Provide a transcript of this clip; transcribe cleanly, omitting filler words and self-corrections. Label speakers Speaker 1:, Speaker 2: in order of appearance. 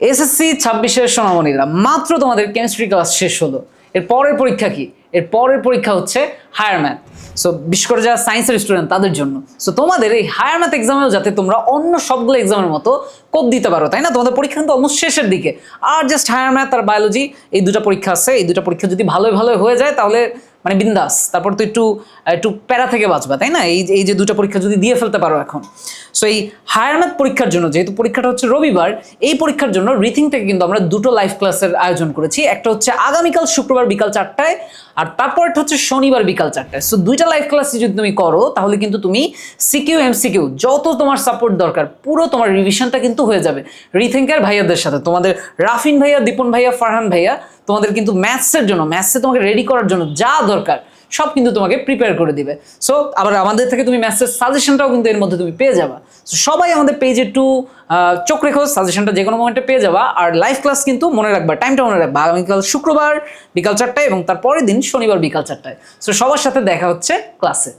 Speaker 1: SSC 26-এর সোনামণিরা মাত্র তোমাদের কেমিস্ট্রি ক্লাস শেষ হলো। এর পরের পরীক্ষা কি? এর পরের পরীক্ষা হচ্ছে হায়ার ম্যাথ। সো বিশেষ করে যারা সায়েন্সের স্টুডেন্ট তাদের জন্য। সো তোমাদের এই হায়ার ম্যাথ এক্সামেও যাতে তোমরা অন্য সবগুলো এক্সামের মতো কোপ দিতে পারো, তাই না? তোমাদের পরীক্ষা কিন্তু অলমোস্ট শেষের দিকে, আর জাস্ট হায়ার ম্যাথ আর বায়োলজি এই দুটো পরীক্ষা আছে। এই দুটো পরীক্ষা যদি ভালোই হয়ে যায় তাহলে মানে বিন্দাস, তারপর তো একটু একটু প্যারা থেকে বাঁচবা, তাই না? এই যে দুটো পরীক্ষা যদি দিয়ে ফেলতে পারো এখন। সো এই হায়ার ম্যাথ পরীক্ষার জন্য, যেহেতু পরীক্ষাটা হচ্ছে রবিবার, এই পরীক্ষার জন্য রিথিং থেকে কিন্তু আমরা দুটো লাইভ ক্লাসের আয়োজন করেছি। একটা হচ্ছে আগামীকাল শুক্রবার বিকাল 4টায়, আর তারপরটা হচ্ছে শনিবার বিকাল 4টায়। সো দুইটা লাইভ ক্লাসে যদি তুমি করো তাহলে কিন্তু তুমি সিকিউ এমসিকিউ যত তোমার সাপোর্ট দরকার পুরো তোমার রিভিশনটা কিন্তু হয়ে যাবে রিথিংকের ভাইয়াদের সাথে। তোমাদের রাফিন ভাইয়া, দীপন ভাইয়া, ফারহান ভাইয়া তোমাদের কিন্তু ম্যাথসের জন্য, ম্যাথসে তোমাকে রেডি করার জন্য যা দরকার সব কিন্তু তোমাকে প্রিপেয়ার করে দিবে। সো আবার আমাদের থেকে তুমি ম্যাথসের সাজেশনটাও কিন্তু এর মধ্যে তুমি পেয়ে যাবা। সো সবাই আমাদের পেজে একটু চোখ রেখো, সাজেশনটা যে কোনো মোমেন্টে পেয়ে যাবা। আর লাইভ ক্লাস কিন্তু মনে রাখবা, টাইমটা মনে রাখবা, আগামীকাল শুক্রবার বিকাল 4টায় এবং তার পরের দিন শনিবার বিকাল 4টায়। সো সবার সাথে দেখা হচ্ছে ক্লাসে।